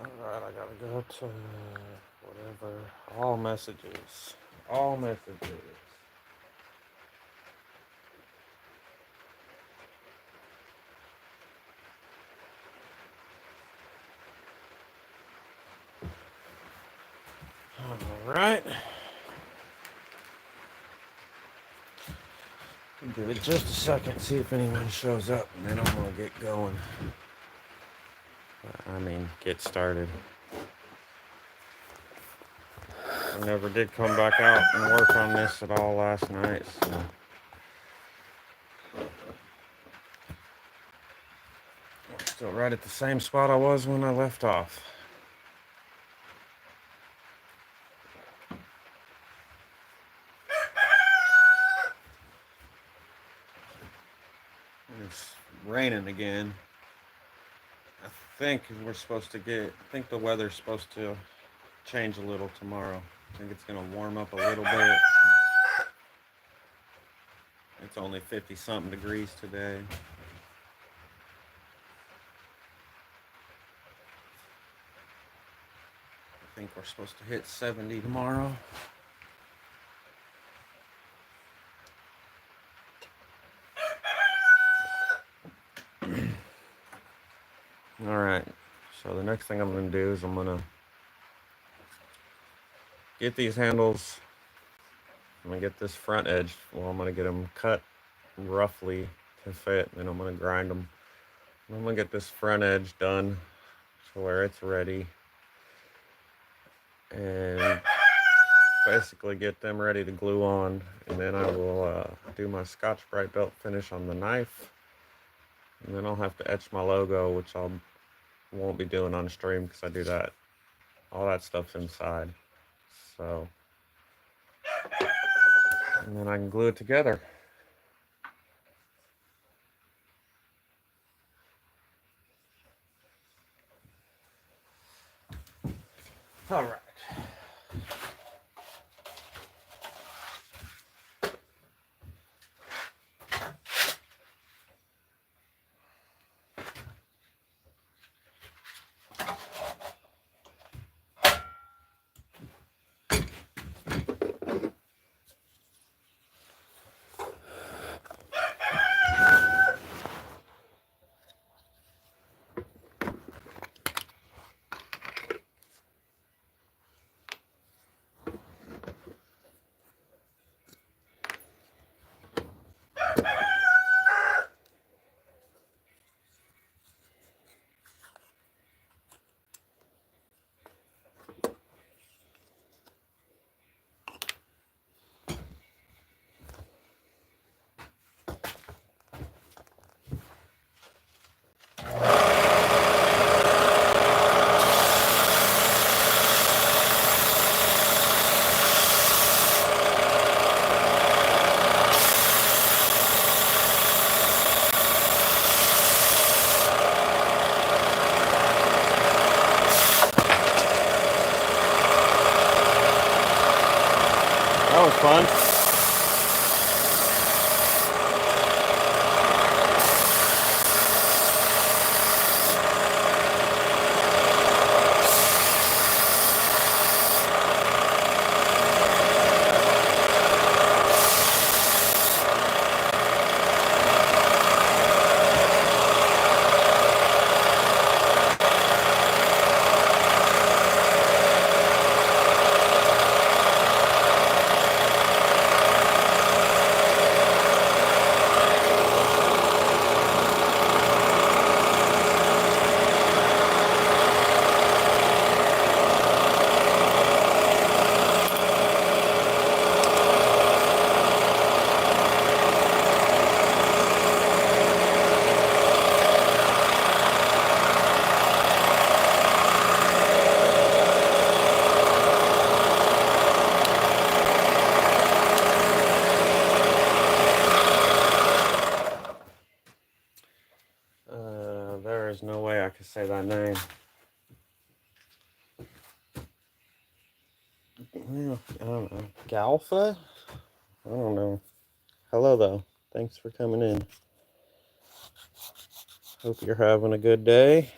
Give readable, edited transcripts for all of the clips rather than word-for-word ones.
Alright, I gotta go to whatever. All messages. All messages. Alright. Give it just a second, see if anyone shows up, and then I'm gonna get going. I mean, get started. I never did come back out and work on this at all last night, so I'm still right at the same spot I was when I left off. It's raining again. I think we're supposed to get, I think the weather's supposed to change a little tomorrow. I think it's going to warm up a little bit. It's only 50 something degrees today. I think we're supposed to hit 70 tomorrow. All right. So the next thing I'm going to do is I'm going to get these handles. I'm going to get this front edge. Well, I'm going to get them cut roughly to fit, and then I'm going to grind them. And I'm going to get this front edge done to where it's ready. And basically get them ready to glue on, and then I will do my Scotch-Brite belt finish on the knife, and then I'll have to etch my logo, which I won't be doing on stream because I do that, all that stuff's inside, so, and then I can glue it together. All right. That was fun. There is no way I could say that name. Well, I don't know. Galfa? I don't know. Hello, though. Thanks for coming in. Hope you're having a good day.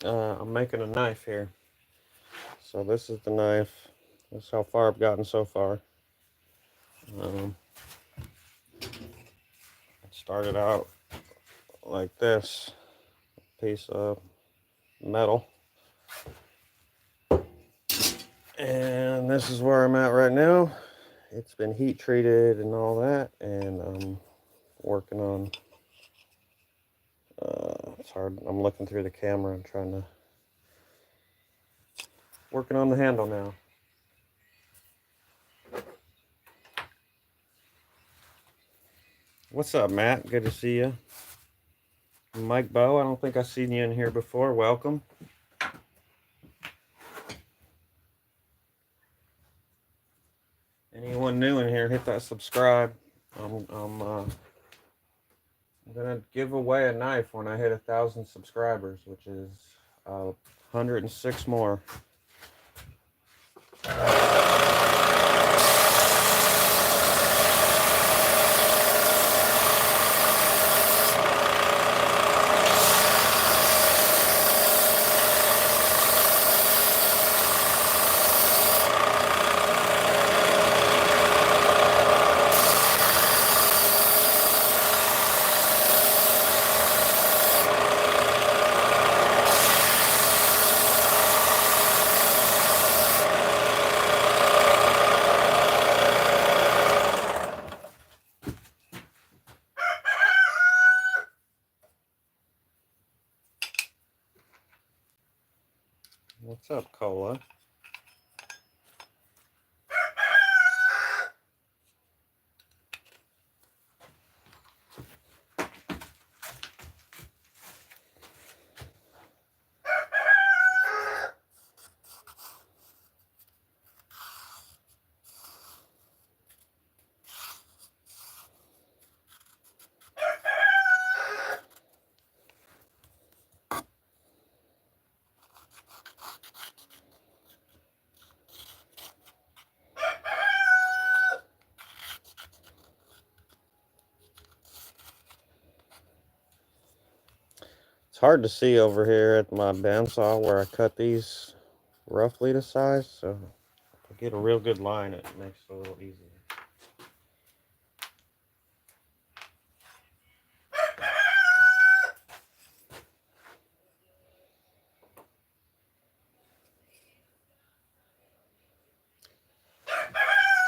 I'm making a knife here. So this is the knife. That's how far I've gotten so far. It started out like this, piece of metal. And this is where I'm at right now. It's been heat treated and all that, and I'm working on, it's hard, I'm looking through the camera and trying to, working on the handle now. What's up, Matt? Good to see you. Mike Bow, I don't think I've seen you in here before. Welcome. Anyone new in here, hit that subscribe. I'm gonna give away a knife when I hit 1,000 subscribers, which is 106 more. What's up, Cola? It's hard to see over here at my bandsaw where I cut these roughly to size, so if I get a real good line, it makes it a little easier.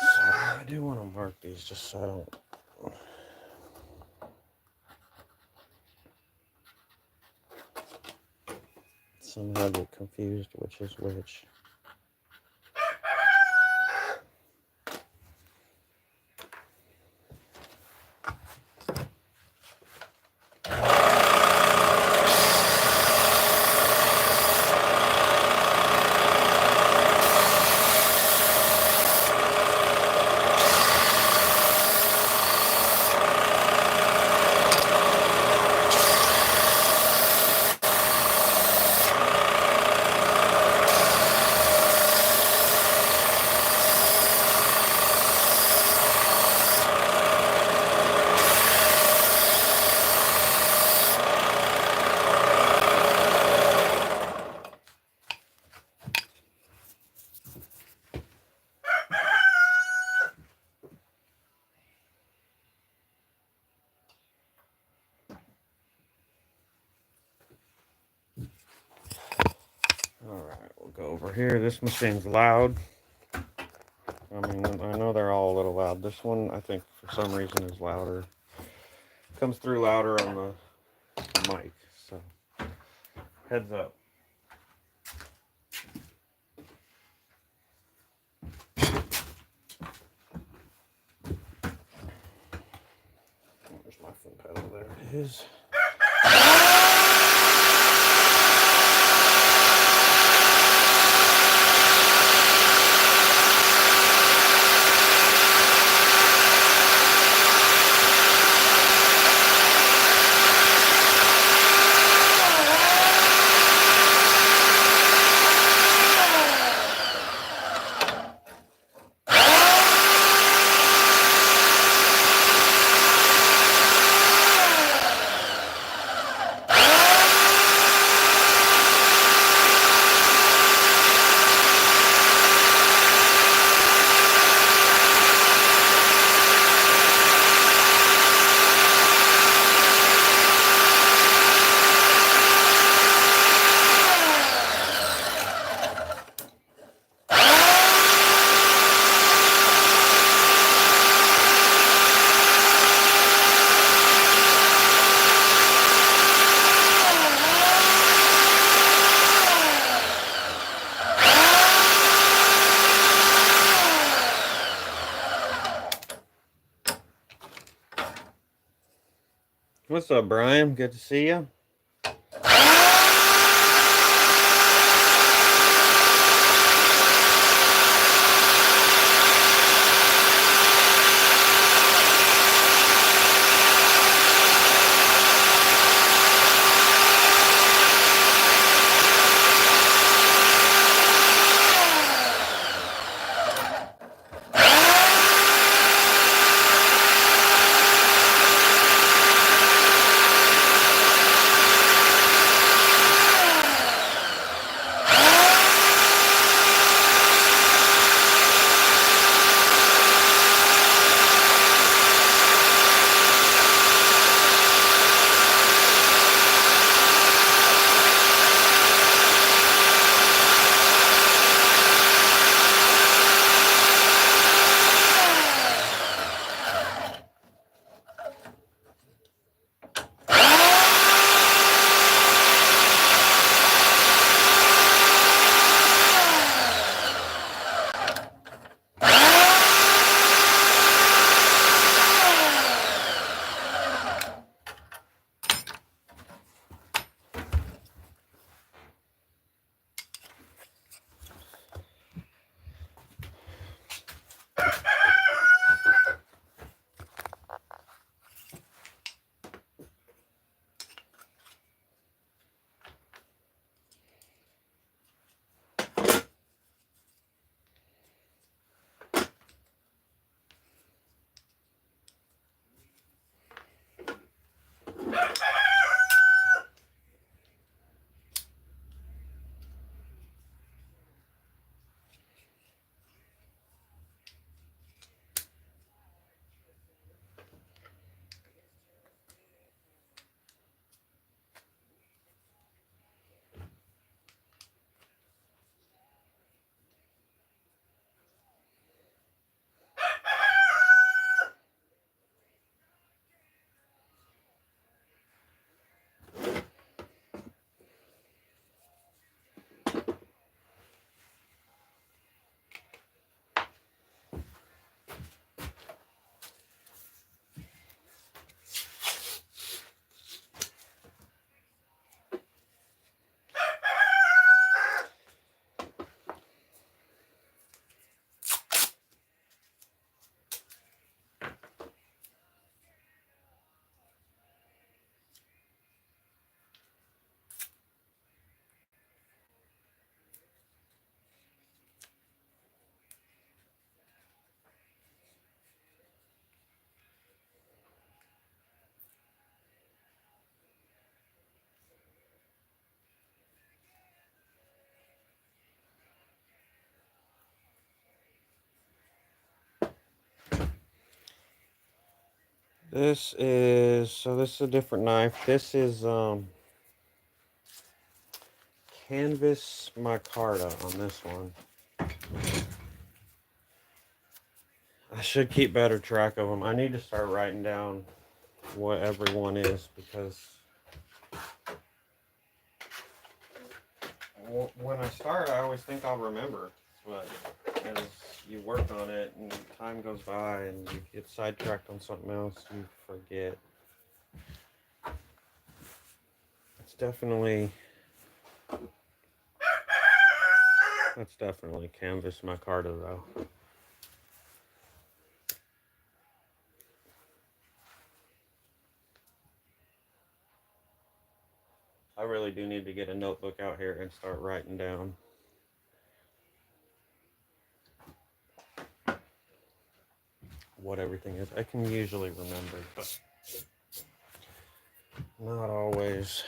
So I do want to mark these just so I don't somehow get confused which is which. Alright, we'll go over here. This machine's loud. I mean, I know they're all a little loud. This one, I think, for some reason is louder. Comes through louder on the mic, so heads up. Where's my foot pedal? There it is. What's up, Brian? Good to see you. This is a different knife. This is canvas micarta on this one. I should keep better track of them. I need to start writing down what every one is, because when I start, I always think I'll remember, but as you work on it and time goes by and you get sidetracked on something else, you forget. It's definitely That's definitely canvas micarta though. I really do need to get a notebook out here and start writing down what everything is. I can usually remember, but not always.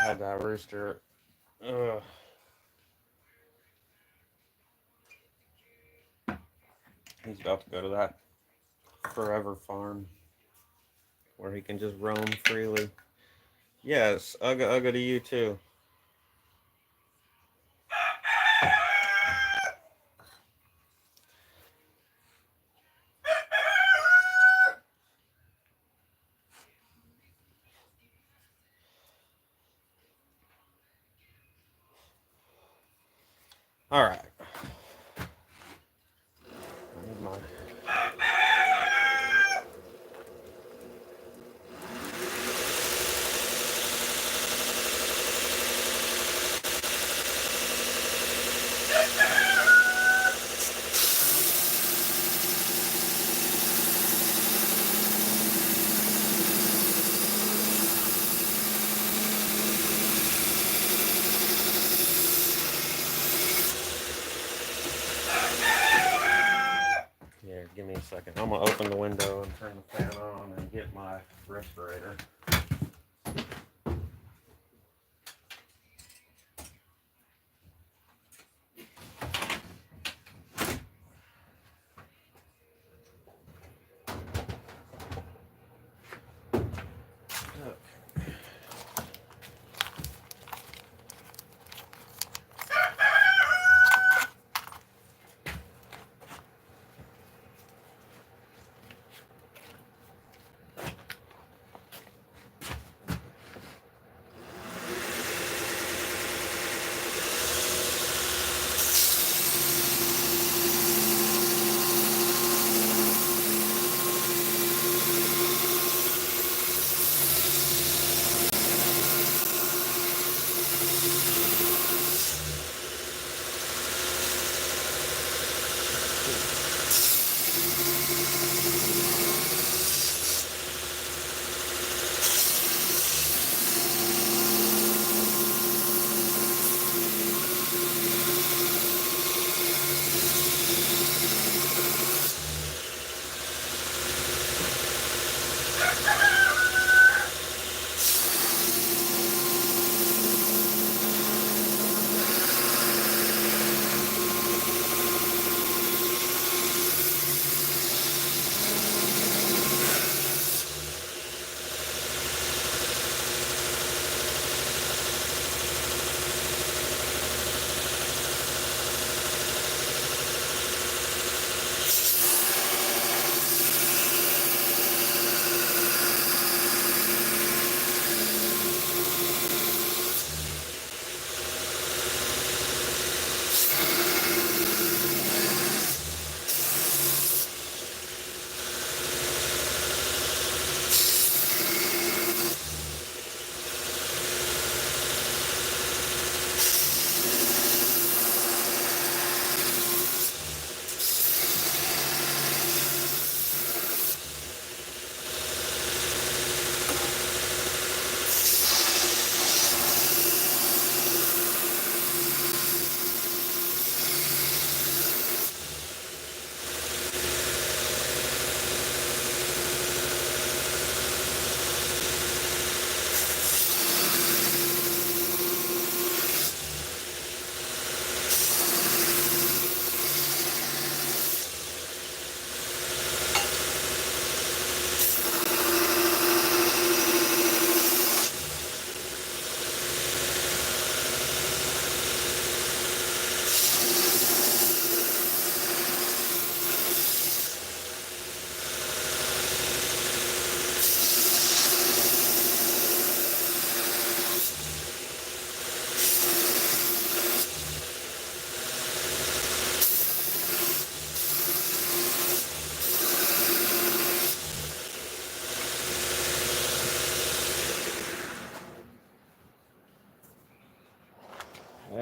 had that rooster. Ugh. He's about to go to that forever farm where he can just roam freely. Yes, ugga ugga to you too. All right. I need my Yeah, give me a second. I'm gonna open the window and turn the fan on and get my respirator.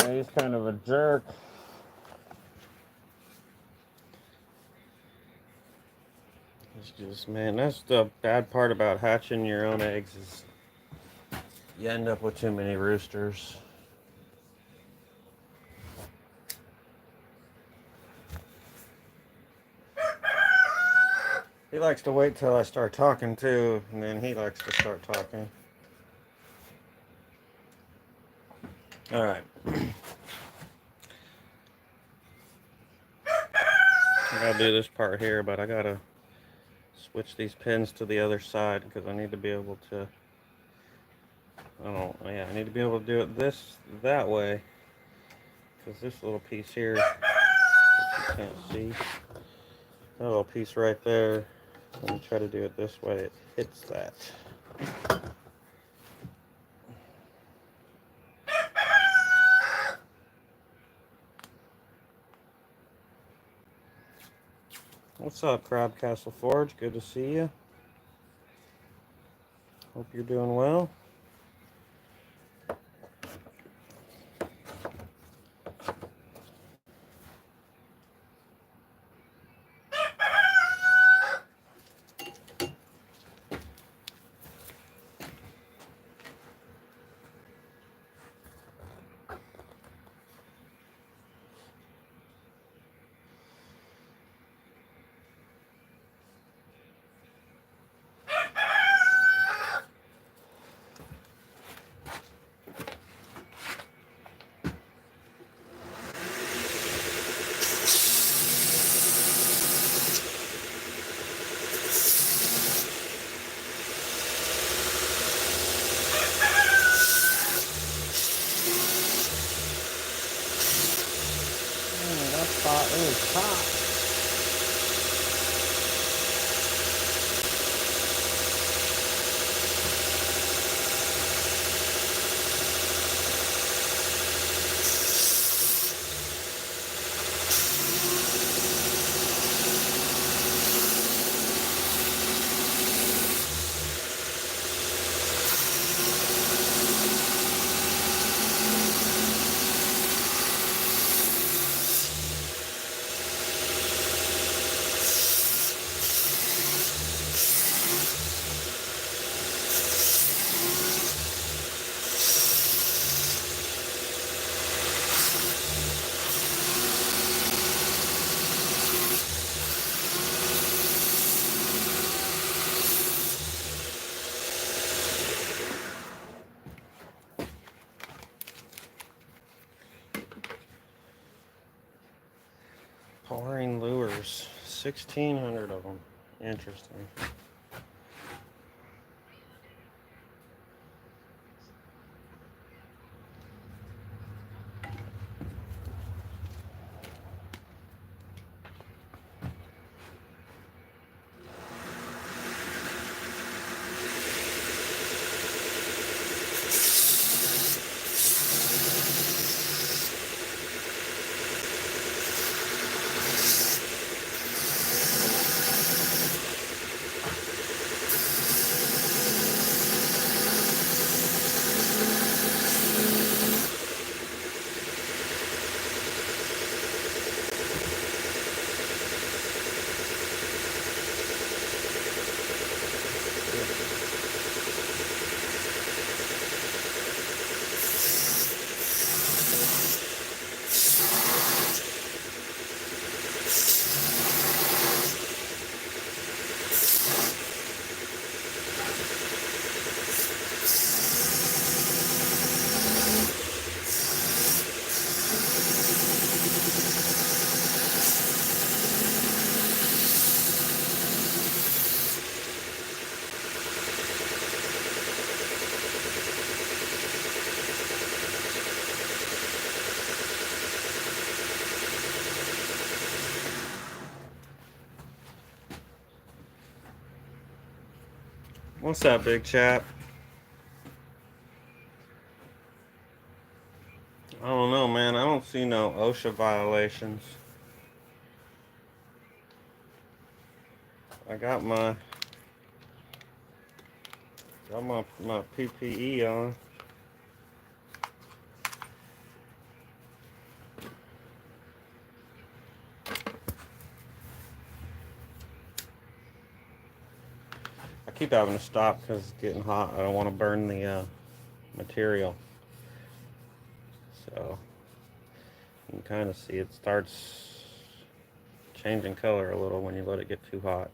Yeah, he's kind of a jerk. It's just, man, that's the bad part about hatching your own eggs is you end up with too many roosters. He likes to wait till I start talking too, and then he likes to start talking. All right. I gotta do this part here, but I gotta switch these pins to the other side because I need to be able to. Yeah, I need to be able to do it that way because this little piece here, you can't see, that little piece right there. Let me try to do it this way. It hits that. What's up, Crab Castle Forge? Good to see you. Hope you're doing well. That pot is hot. Pouring lures. 1,600 of them. Interesting. What's that, big chap? I don't know, man. I don't see no OSHA violations. I got my PPE on. I keep having to stop because it's getting hot. I don't want to burn the material. So you can kind of see it starts changing color a little when you let it get too hot.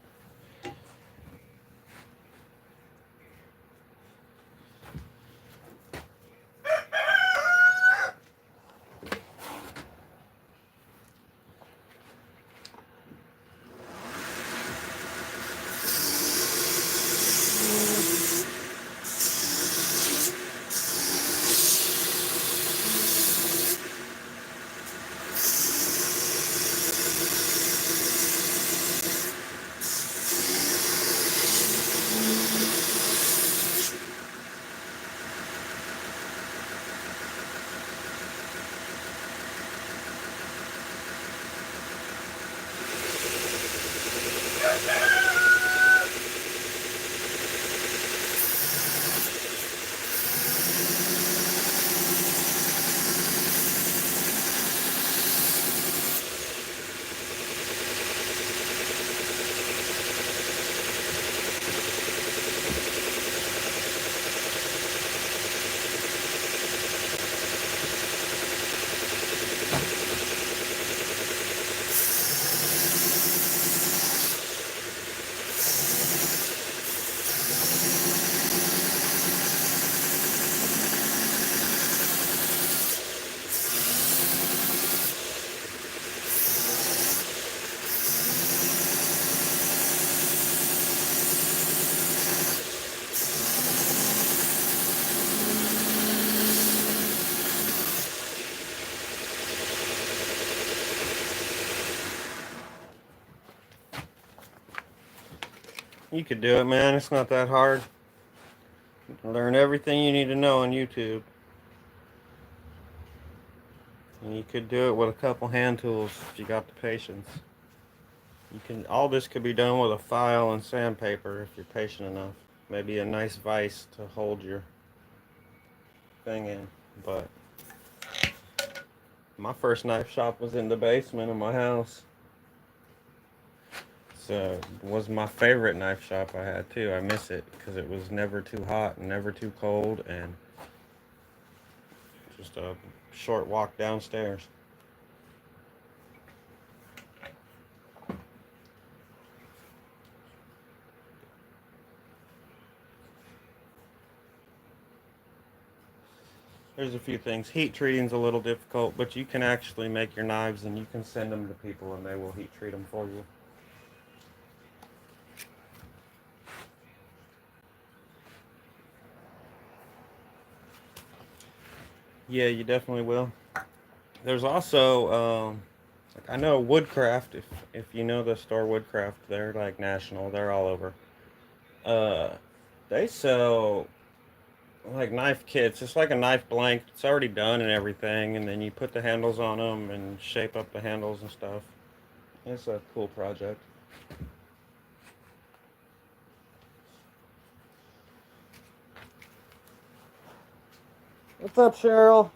You could do it, man. It's not that hard. Learn everything you need to know on YouTube. And you could do it with a couple hand tools if you got the patience. All this could be done with a file and sandpaper if you're patient enough. Maybe a nice vise to hold your thing in. But my first knife shop was in the basement of my house. So it was my favorite knife shop I had too. I miss it because it was never too hot and never too cold and just a short walk downstairs. There's a few things. Heat treating's a little difficult, but you can actually make your knives and you can send them to people and they will heat treat them for you. Yeah, you definitely will. There's also, like I know Woodcraft. If you know the store Woodcraft, they're like national. They're all over. Uh, they sell like knife kits. It's like a knife blank. It's already done and everything, and then you put the handles on them and shape up the handles and stuff. It's a cool project. What's up, Cheryl?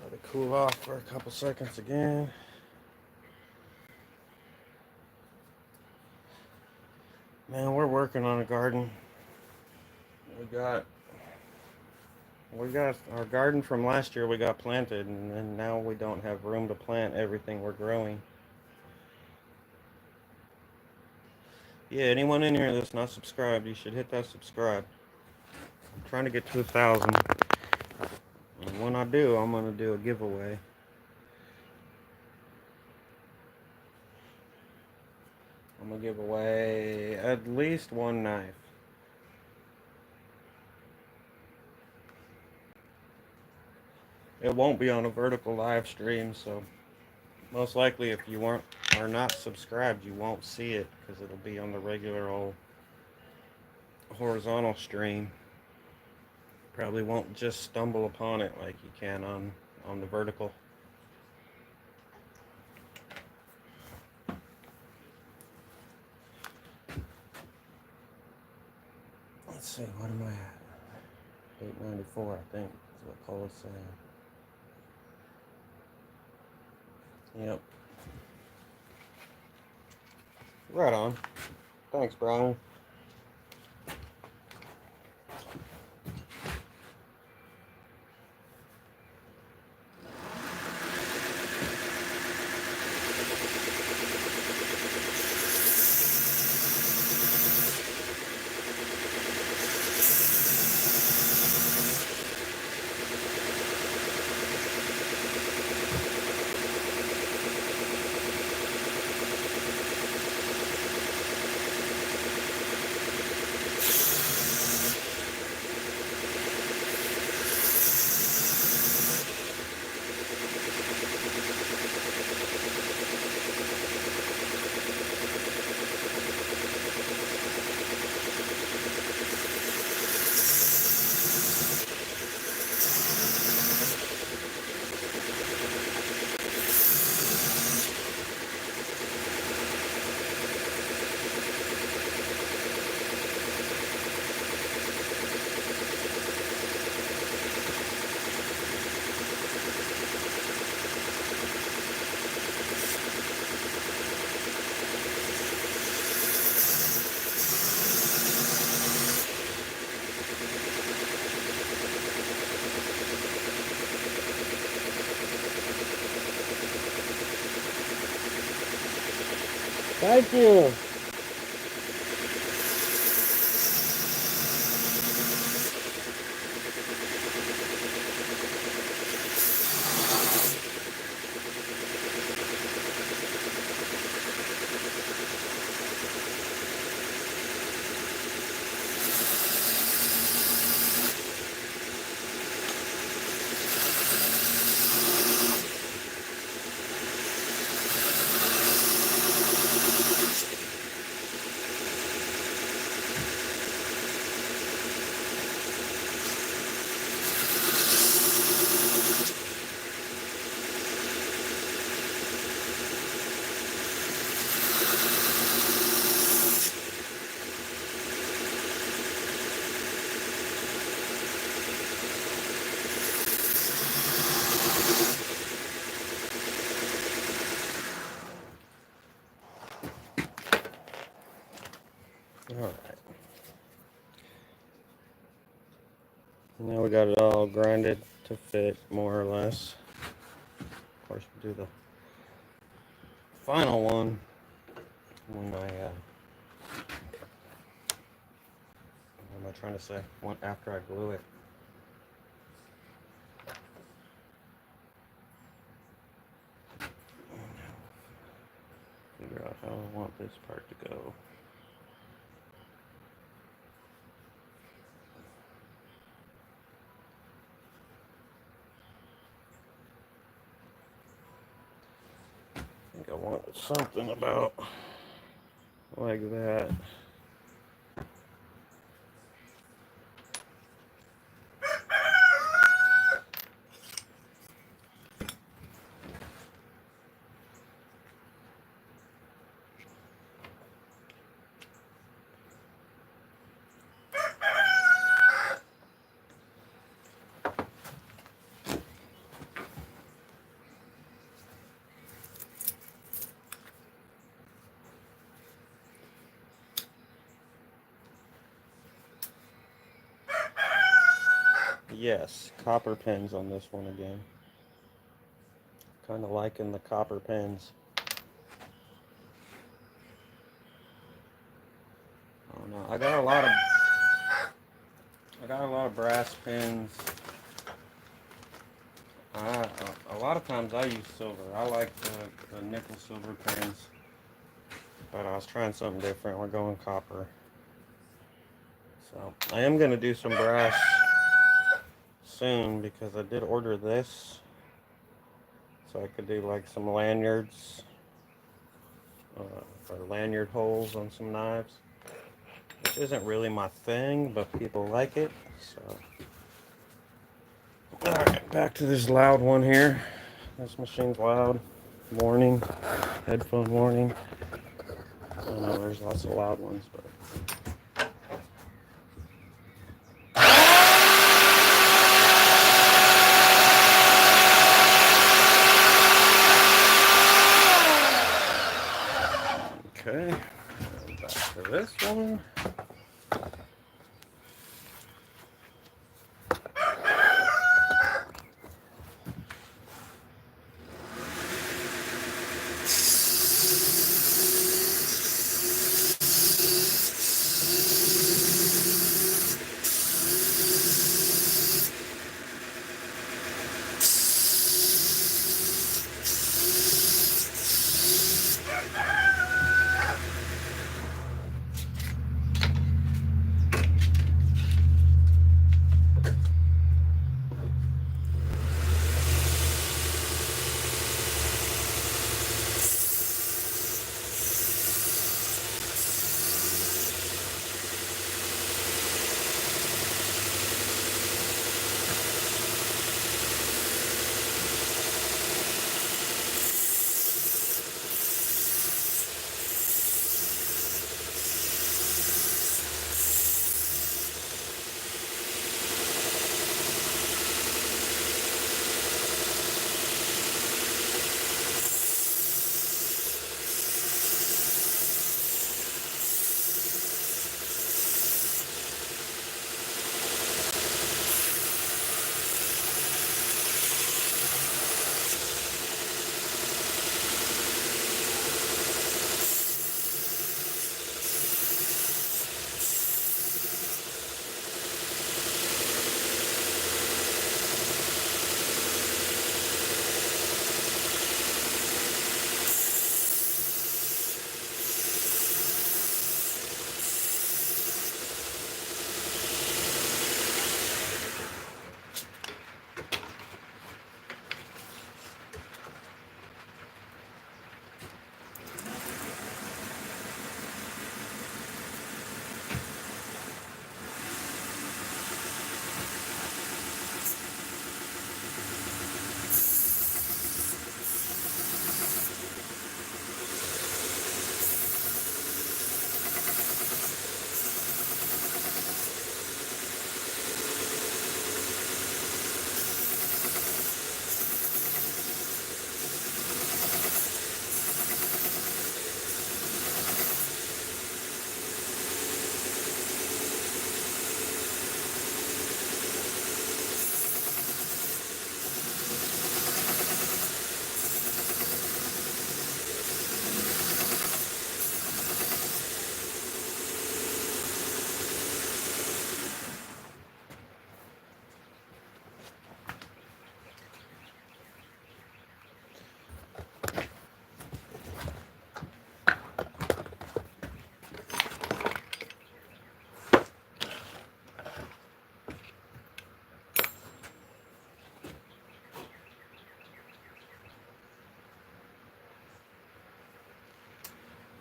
Let it cool off for a couple seconds again. Man, we're working on a garden. We got we got our garden from last year we got planted and then now we don't have room to plant everything we're growing. Yeah, anyone in here that's not subscribed, you should hit that subscribe. I'm trying to get to 1,000. And when I do, I'm gonna do a giveaway. I'm gonna give away at least one knife. it won't be on a vertical live stream, so most likely if you are not subscribed, you won't see it because it'll be on the regular old horizontal stream. Probably won't just stumble upon it like you can on the vertical. Let's see, what am I at? 894, I think, is what Cole is saying. Yep. Right on. Thanks, Brian. Thank you. All right. Now we got it all grinded to fit more or less. Of course, we'll do the final one when what am I trying to say? After I glue it. Figure out how I want this part to go. I think I want something about like that. Yes, copper pins on this one again. Kind of liking the copper pins. I don't know. I got a lot of brass pins. A lot of times I use silver. I like the nickel silver pins, but I was trying something different. We're going copper. So I am gonna do some brass soon because I did order this so I could do like some lanyards or lanyard holes on some knives, which isn't really my thing, but people like it. So, all right, back to this loud one here. This machine's loud. Warning, headphone warning. I know there's lots of loud ones, but. Okay, and back to this one.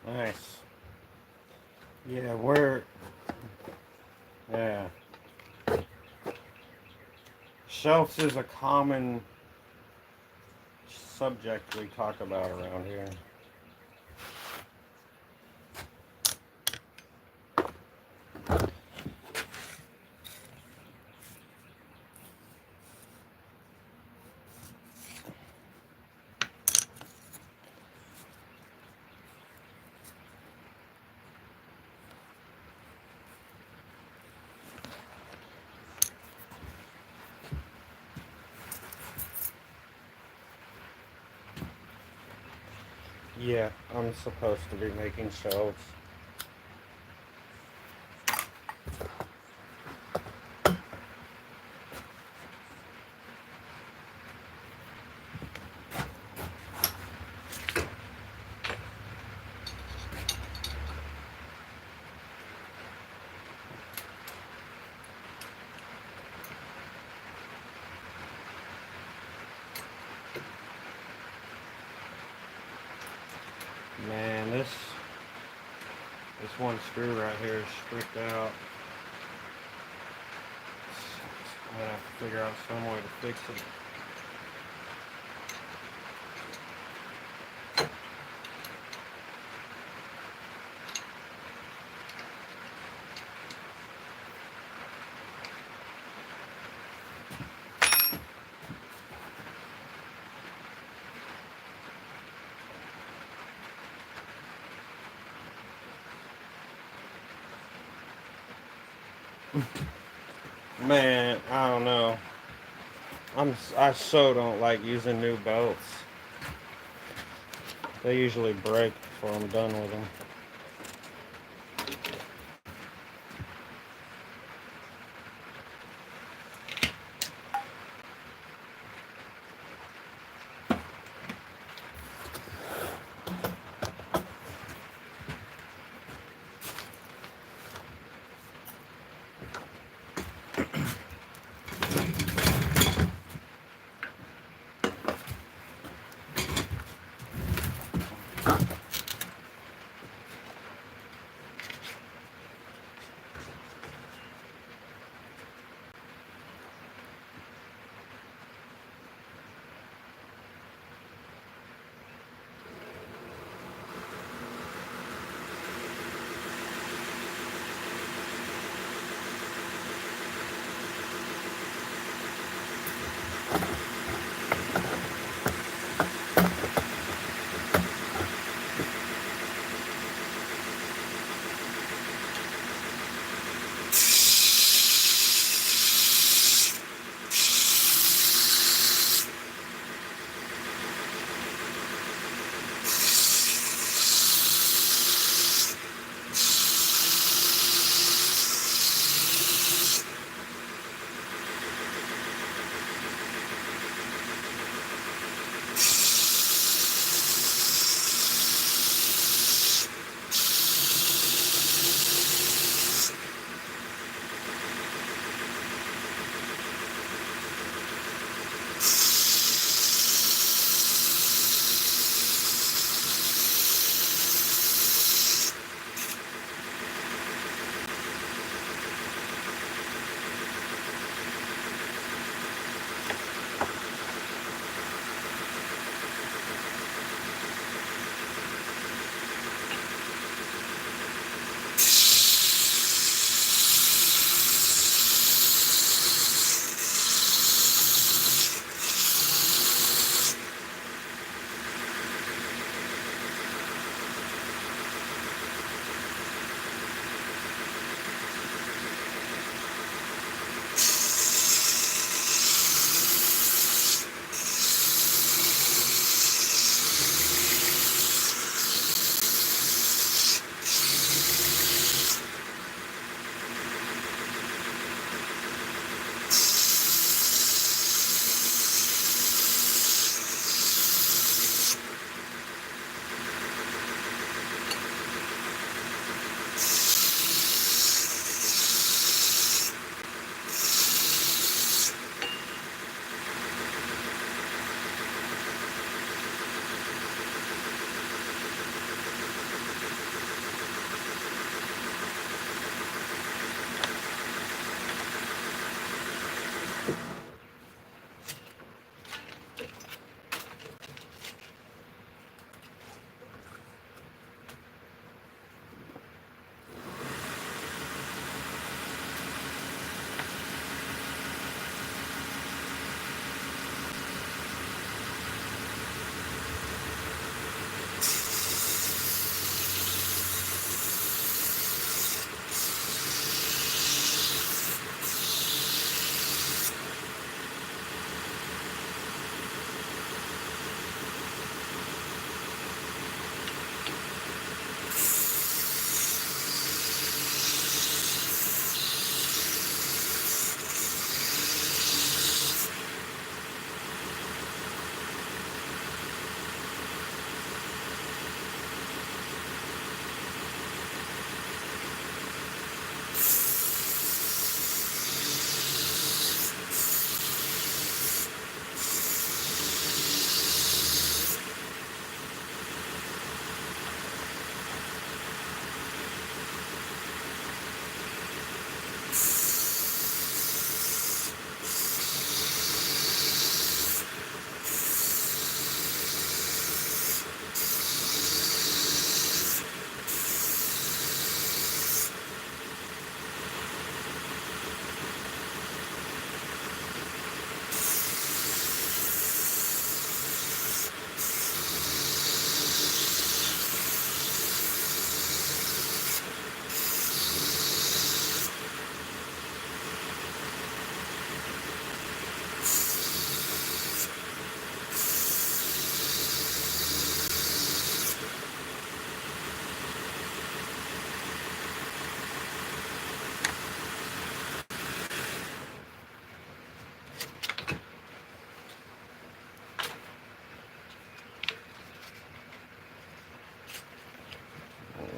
Nice. Yeah, yeah. Shelves is a common subject we talk about around here. Yeah, I'm supposed to be making shelves. Man, this one screw right here is stripped out. I'm gonna have to figure out some way to fix it. Man, I don't know. I so don't like using new belts. They usually break before I'm done with them.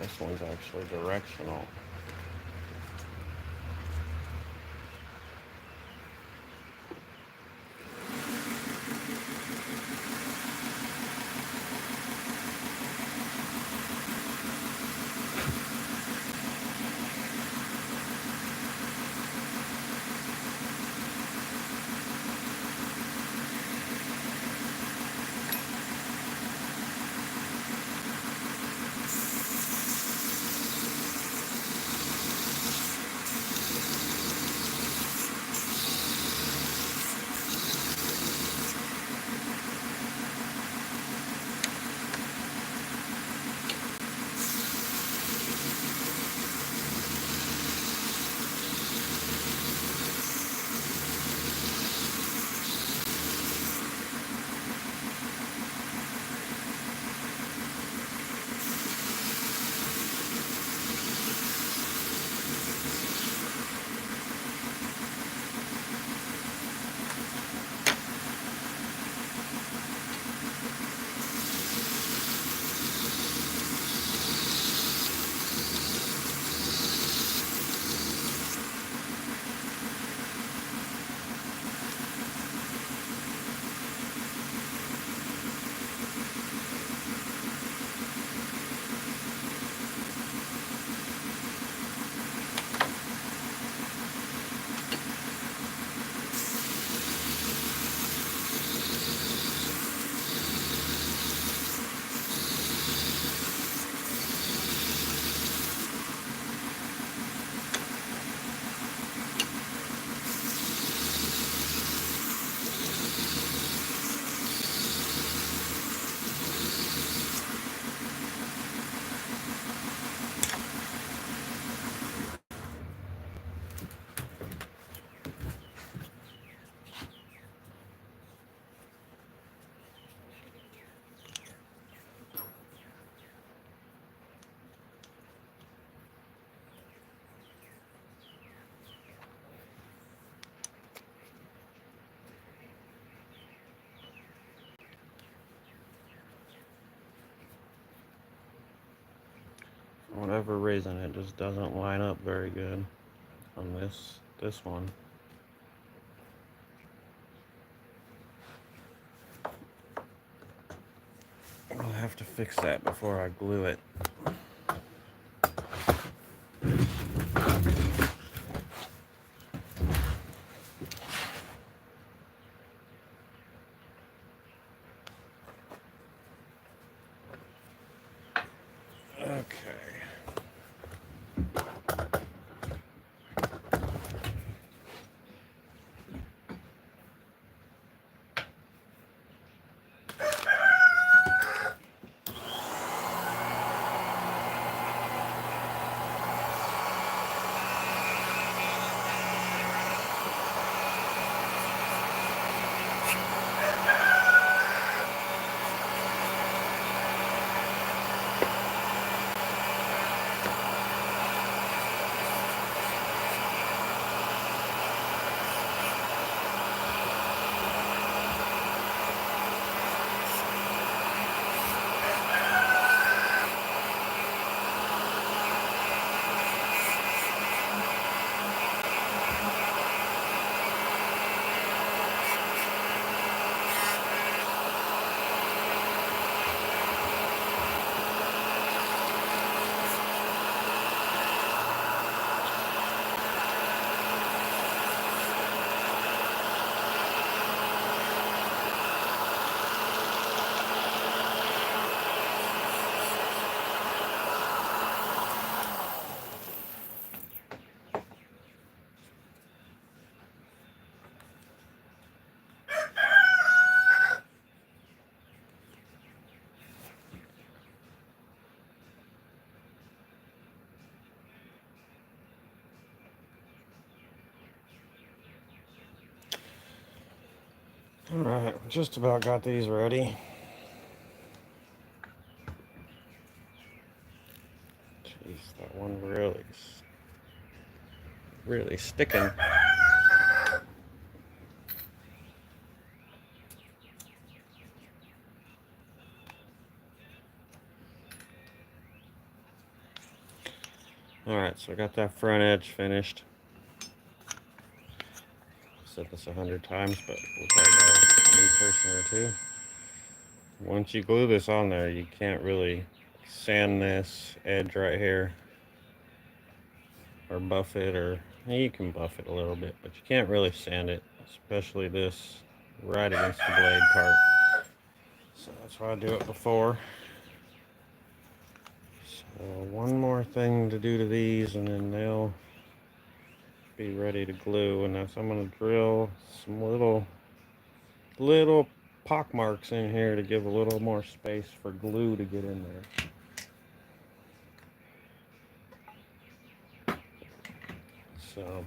This one's actually directional. For whatever reason, it just doesn't line up very good on this one. I'll have to fix that before I glue it. Okay. Alright, just about got these ready. Jeez, that one really sticking. Alright, so I got that front edge finished. I've said this 100 times, but we'll probably got a new person or two. Once you glue this on there, you can't really sand this edge right here or buff it, or you can buff it a little bit, but you can't really sand it, especially this right against the blade part. So that's why I do it before. So one more thing to do to these, and then they'll be ready to glue. And that's, I'm going to drill some little pock marks in here to give a little more space for glue to get in there. So,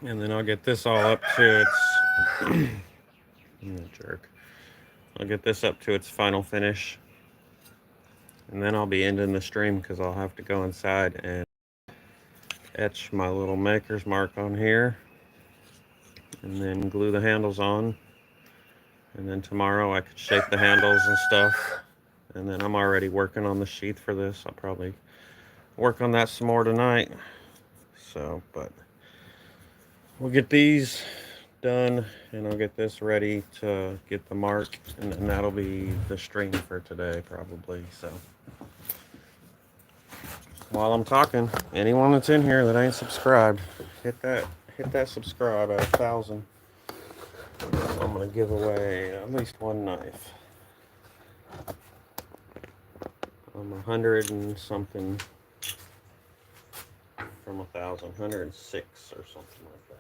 and then I'll get this all up to its jerk. I'll get this up to its final finish, and then I'll be ending the stream because I'll have to go inside and etch my little maker's mark on here, and then glue the handles on. And then tomorrow I could shape the handles and stuff. And then I'm already working on the sheath for this. I'll probably work on that some more tonight. So, but we'll get these done, and I'll get this ready to get the mark, and then that'll be the stream for today probably. So while I'm talking, anyone that's in here that ain't subscribed, hit that subscribe at 1,000. I'm gonna give away at least one knife. I'm 100 and something from 1,000, 106 or something like that.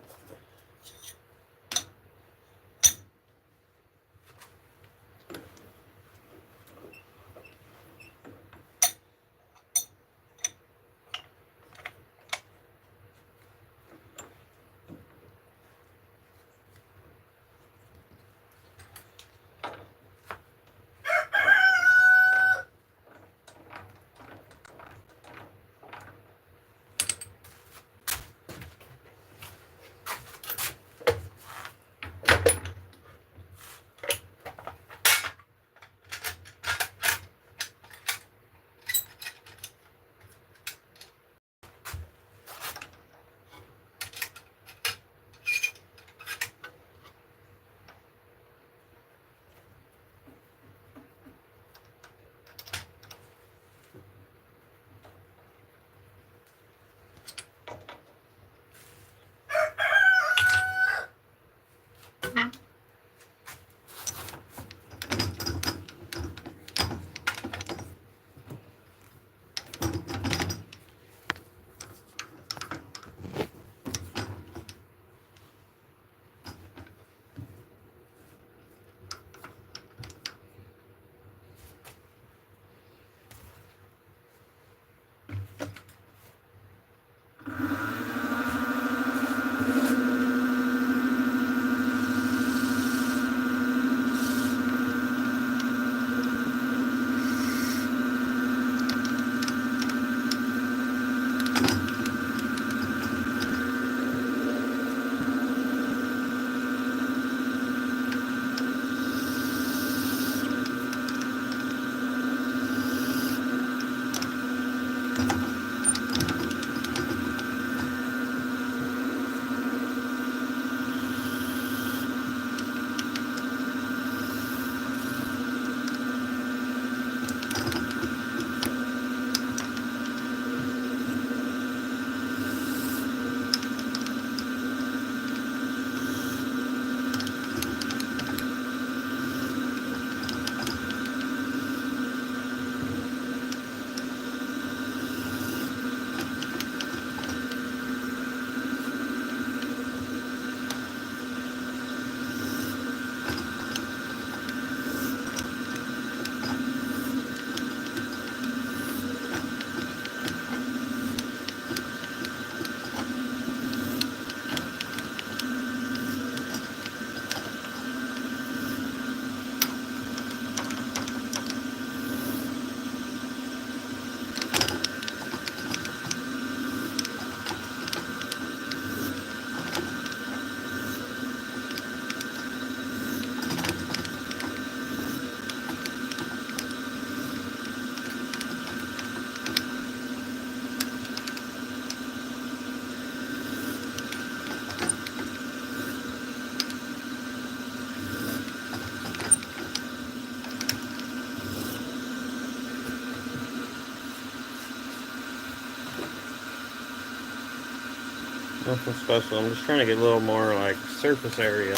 Nothing special. I'm just trying to get a little more like surface area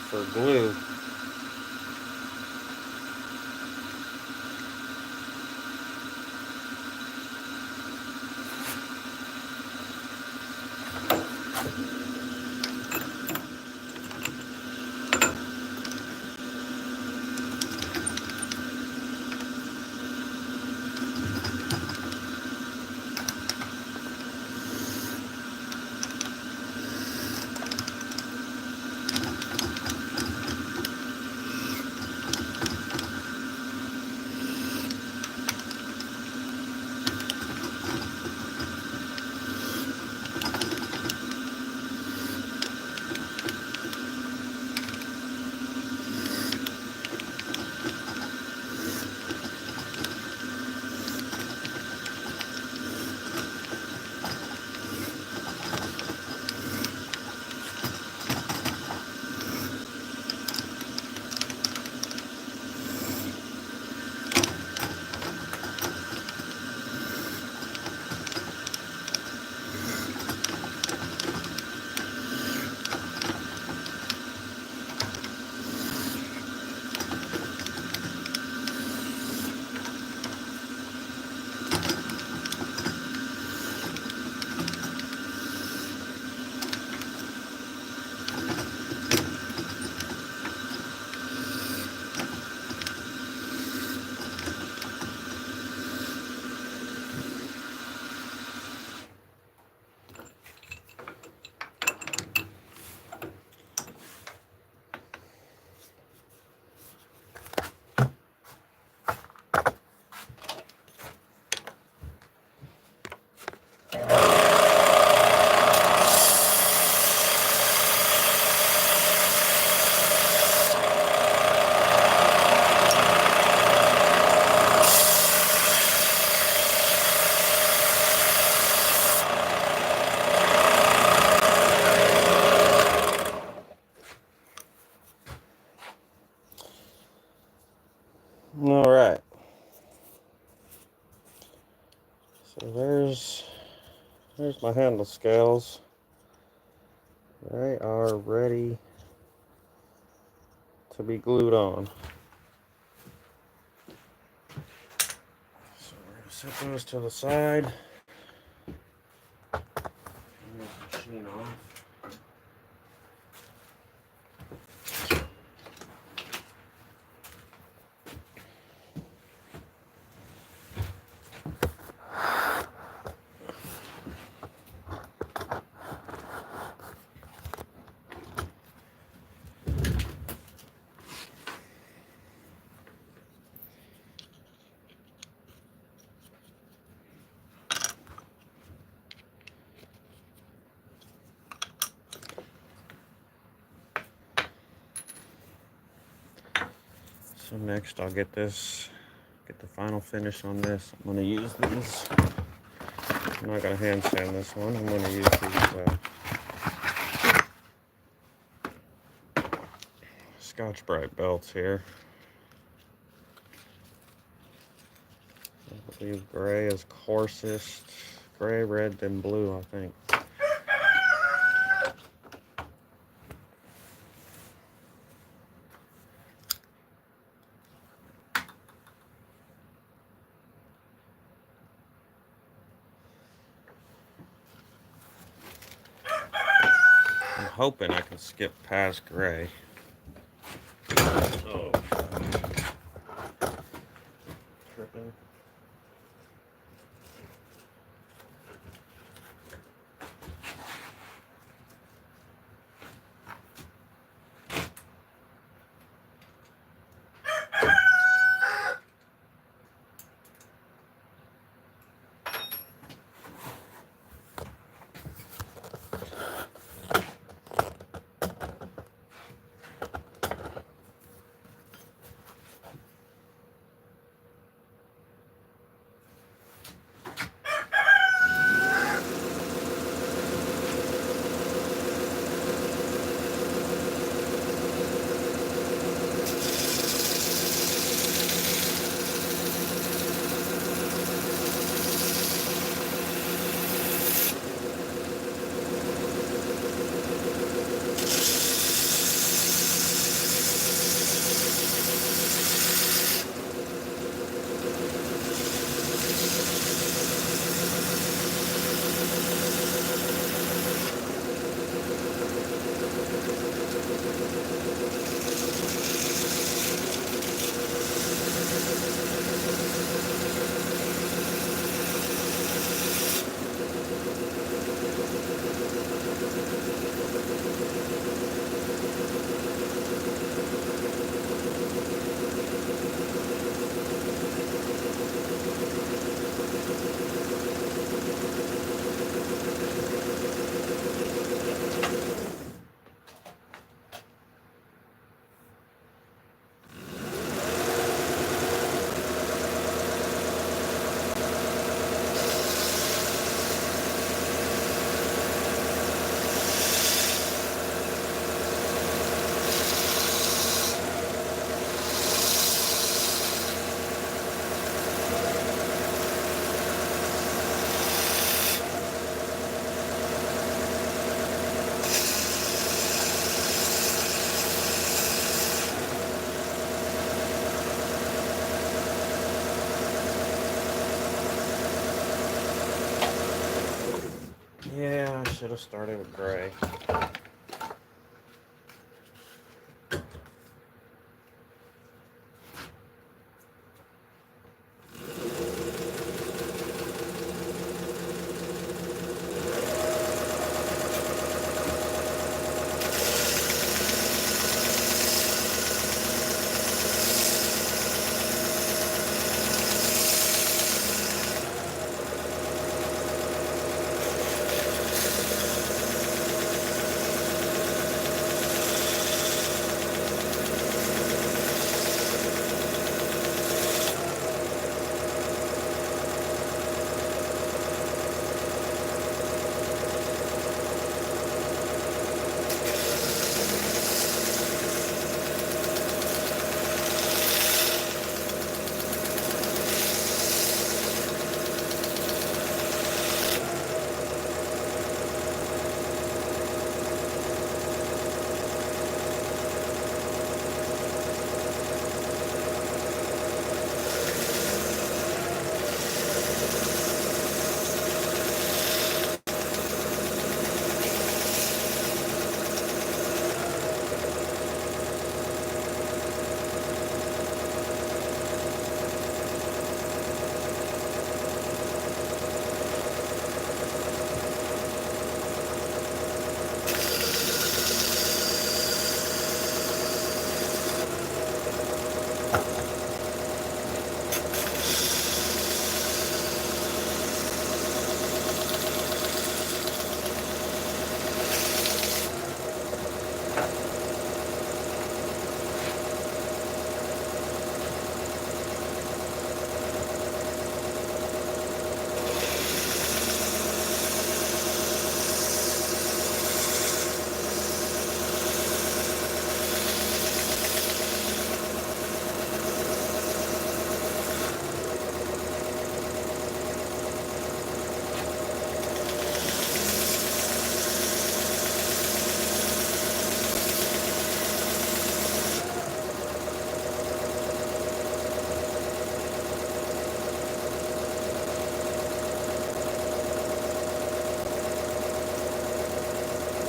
for glue. All right. So there's my handle scales. They are ready to be glued on. So we're going to set those to the side. Turn this machine off. So next I'll get the final finish on this. I'm going to use these. I'm not going to hand sand this one. I'm going to use these Scotch-Brite belts here. I believe gray is coarsest. Gray, red, then blue, I think. I'm hoping I can skip past gray. Oh. Tripping. should have started with gray.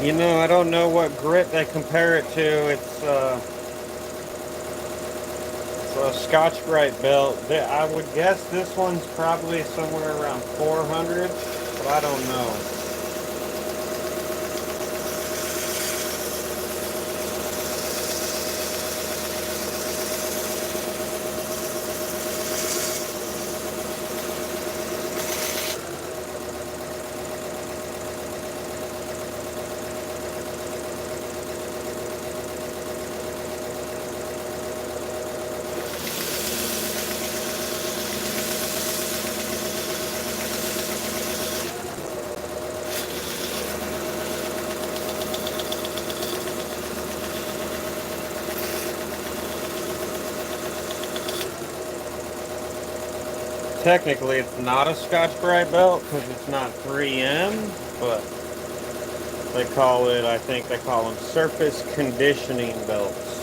You know, I don't know what grit they compare it to. It's a Scotch Brite belt. I would guess this one's probably somewhere around 400, but I don't know. Technically, it's not a Scotch Brite belt because it's not 3M, but they call it, I think they call them surface conditioning belts.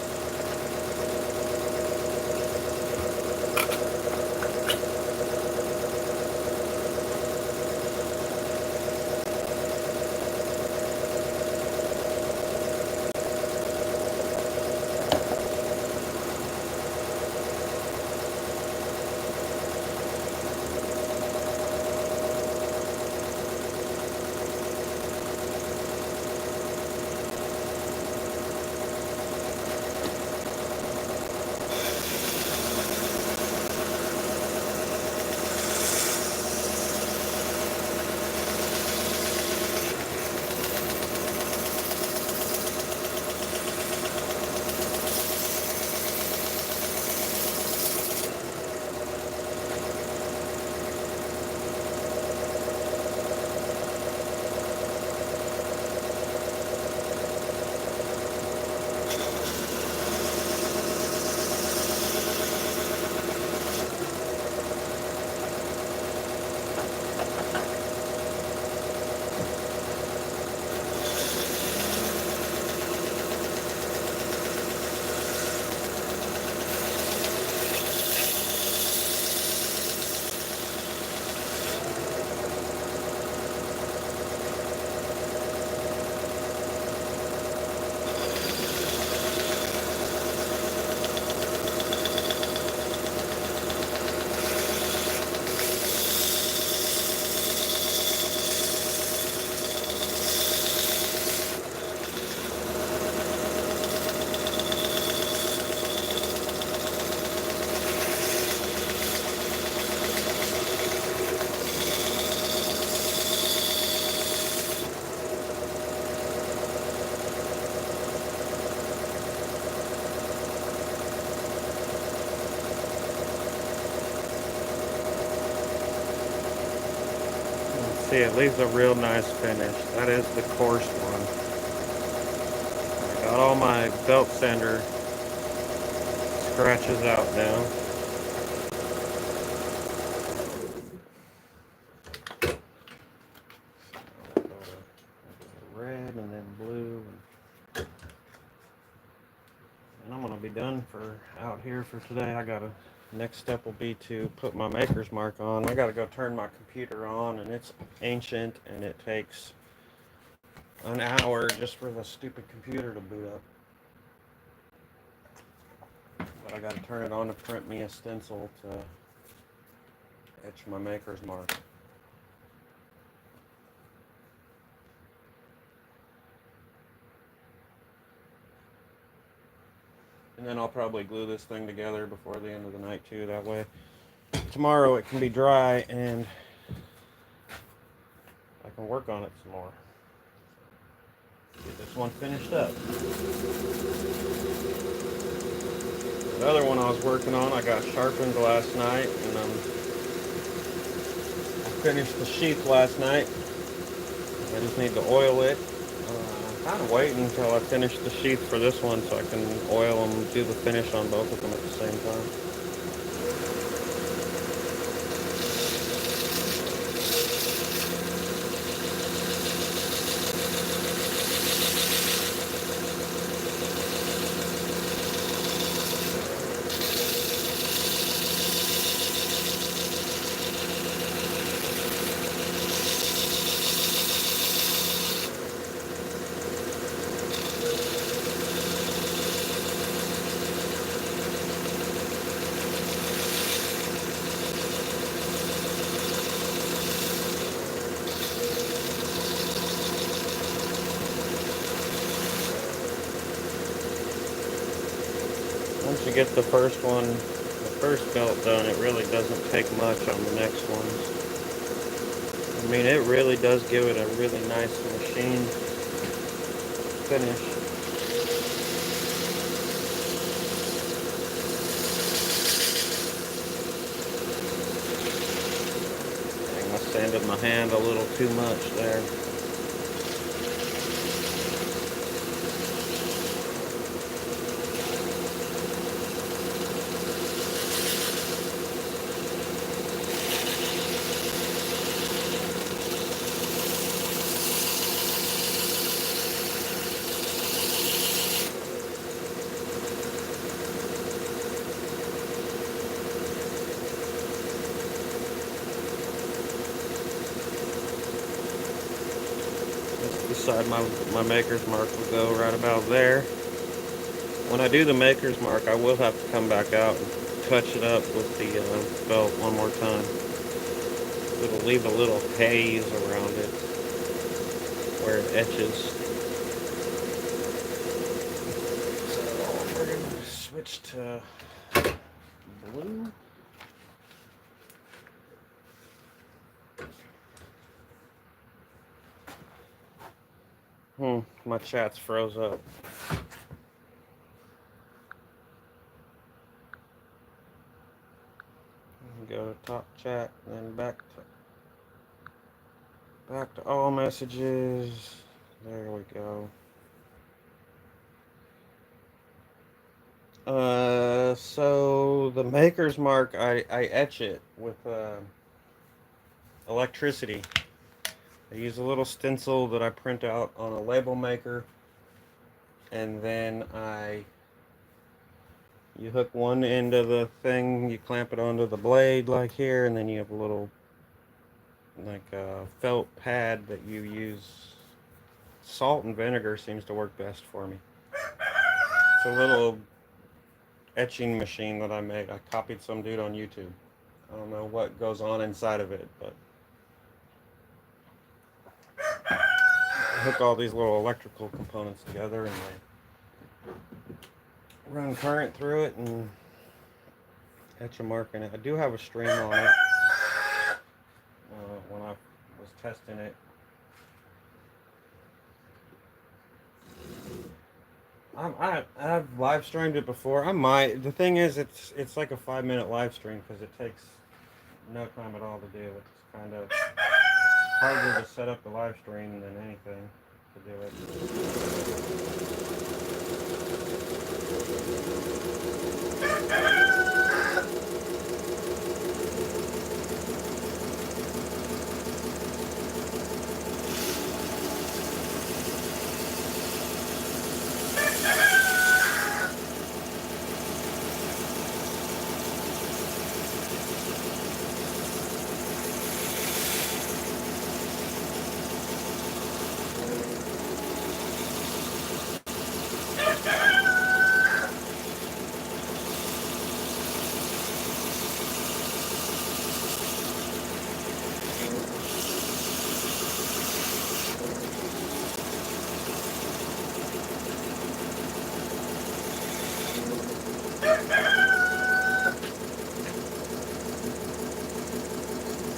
See, it leaves a real nice finish. That is the coarse one. I got all my belt sander scratches out now. Red and then blue. And I'm gonna be done for out here for today. Next step will be to put my maker's mark on. I gotta go turn my computer on, and it's ancient, and it takes an hour just for the stupid computer to boot up. But I gotta turn it on to print me a stencil to etch my maker's mark. And then I'll probably glue this thing together before the end of the night too. That way tomorrow it can be dry and I can work on it some more. Get this one finished up. The other one I was working on, I got sharpened last night, and I finished the sheath last night. I just need to oil it. I'm kind of waiting until I finish the sheath for this one so I can oil them, do the finish on both of them at the same time. Once you get the first belt done, it really doesn't take much on the next ones. I mean, it really does give it a really nice machine finish. Dang, I sanded my hand a little too much there. Beside my maker's mark will go right about there. When I do the maker's mark, I will have to come back out and touch it up with the belt one more time. It'll leave a little haze around it where it etches. So we're going to switch to blue. My chat's froze up. Go to top chat, and then back to all messages. There we go. So the maker's mark, I etch it with electricity. I use a little stencil that I print out on a label maker, and then you hook one end of the thing, you clamp it onto the blade like here, and then you have a little like a felt pad that you use. Salt and vinegar seems to work best for me. It's a little etching machine that I made. I copied some dude on YouTube. I don't know what goes on inside of it, but I hook all these little electrical components together and I run current through it and etch a mark in it. I do have a stream on it when I was testing it. I've live streamed it before. The thing is, it's like a 5-minute live stream because it takes no time at all to do. It's kind of harder to set up the live stream than anything to do it.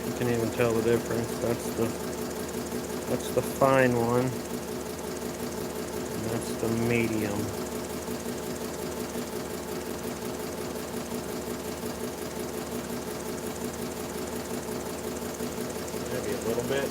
You can even tell the difference. That's the fine one, and that's the medium. Maybe a little bit.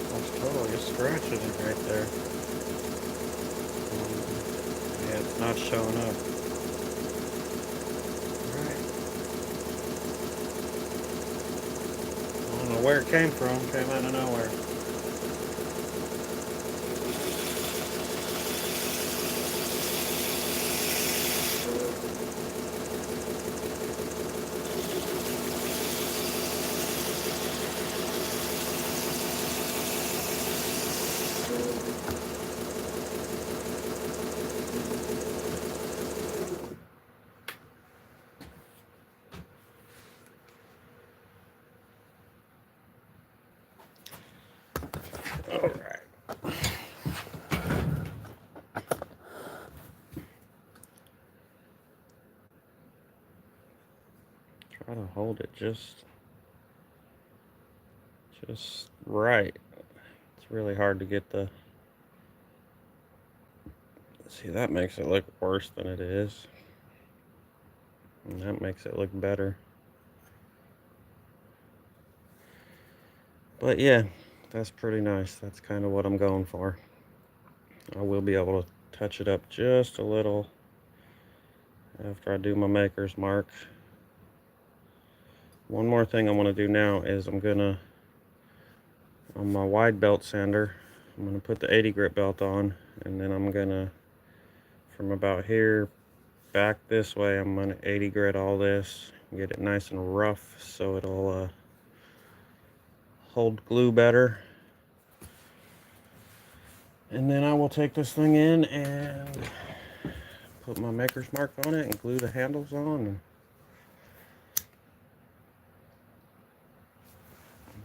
That's totally scratching it right there. Yeah, it's not showing up. Alright. I don't know where it came from. Came out of nowhere. Alright. Try to hold it just right. It's really hard to get the... See, that makes it look worse than it is. And that makes it look better. But yeah, that's pretty nice. That's kind of what I'm going for. I will be able to touch it up just a little after I do my maker's mark. One more thing I want to do now is I'm gonna, on my wide belt sander, I'm going to put the 80 grit belt on, and then I'm going to, from about here back this way, I'm going to 80 grit all this, get it nice and rough so it'll hold glue better. And then I will take this thing in and put my maker's mark on it and glue the handles on, and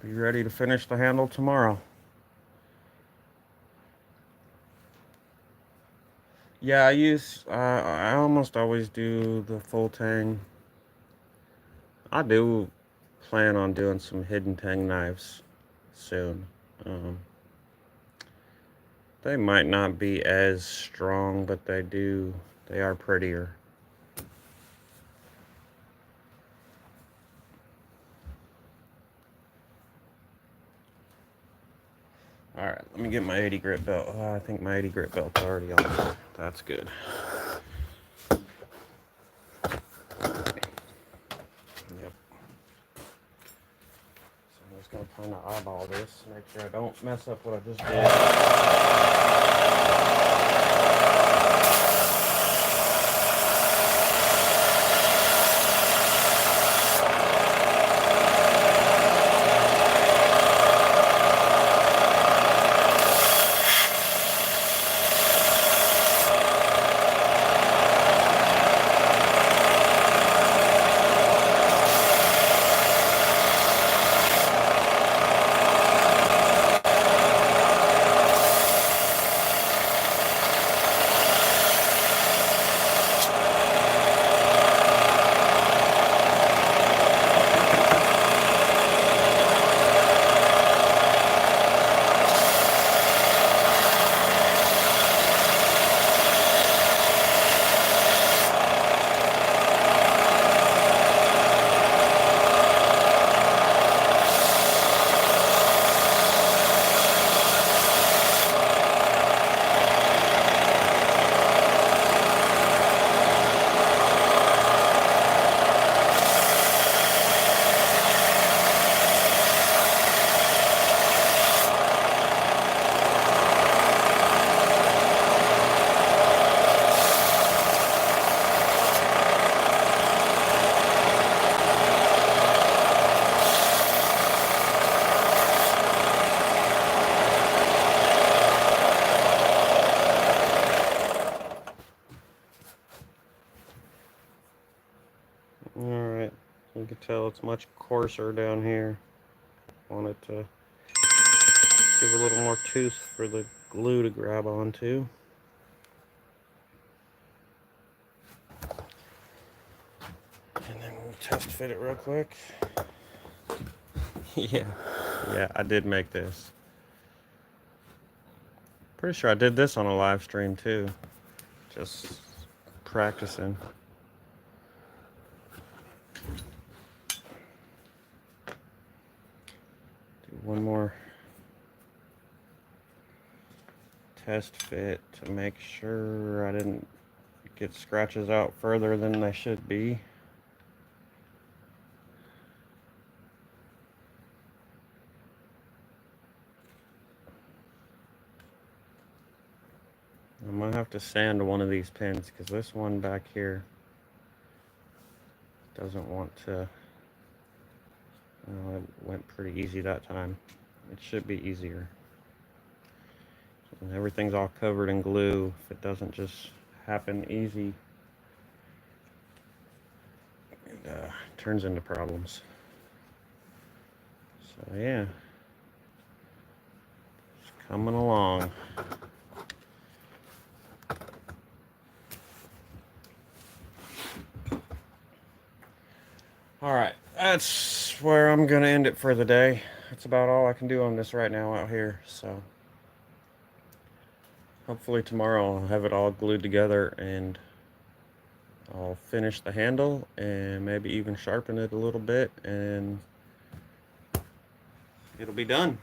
be ready to finish the handle tomorrow. Yeah, I almost always do the full tang. I do plan on doing some hidden tang knives soon. They might not be as strong, but they are prettier. Alright, let me get my 80 grit belt. I think my 80 grit belt's already on. That's good. Yep. So I'm just going to kind of eyeball this, make sure I don't mess up what I just Alright, you can tell it's much coarser down here. Want it to give a little more tooth for the glue to grab onto. And then we'll test fit it real quick. Yeah, I did make this. Pretty sure I did this on a live stream too. Just practicing. Do one more test fit to make sure I didn't get scratches out further than they should be. I might have to sand one of these pins because this one back here doesn't want to. It went pretty easy that time. It should be easier. And everything's all covered in glue. If it doesn't just happen easy, it turns into problems. So yeah, it's coming along. Alright, that's where I'm going to end it for the day. That's about all I can do on this right now out here. So hopefully tomorrow I'll have it all glued together and I'll finish the handle and maybe even sharpen it a little bit and it'll be done.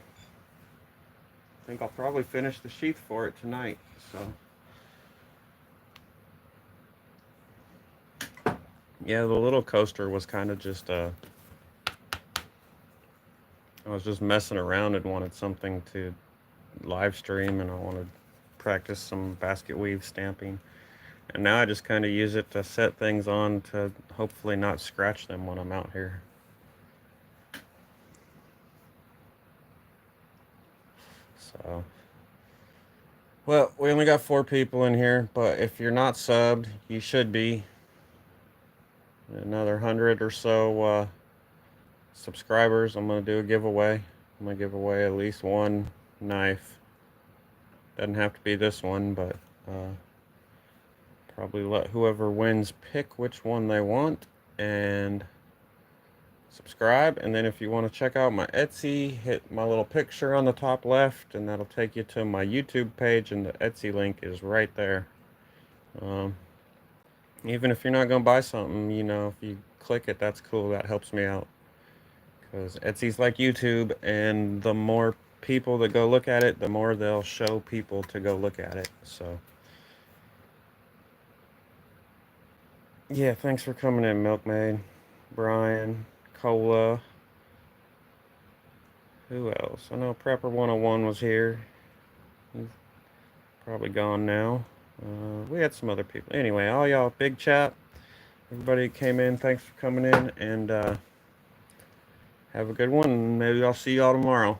I think I'll probably finish the sheath for it tonight. So yeah, the little coaster was kind of just I was just messing around and wanted something to live stream, and I want to practice some basket weave stamping. And now I just kind of use it to set things on to hopefully not scratch them when I'm out here. So, well, we only got 4 people in here, but if you're not subbed, you should be. Another 100 or so subscribers, I'm going to do a giveaway. I'm going to give away at least one knife. Doesn't have to be this one, but probably let whoever wins pick which one they want and subscribe. And then if you want to check out my Etsy, hit my little picture on the top left, and that'll take you to my YouTube page, and the Etsy link is right there. Um, Even if you're not going to buy something, if you click it, that's cool. That helps me out. Because Etsy's like YouTube, and the more people that go look at it, the more they'll show people to go look at it. So, yeah, thanks for coming in, Milkmaid, Brian, Cola. Who else? I know Prepper 101 was here. He's probably gone now. We had some other people. Anyway, all y'all, big chat. Everybody came in. Thanks for coming in, and have a good one. Maybe I'll see y'all tomorrow.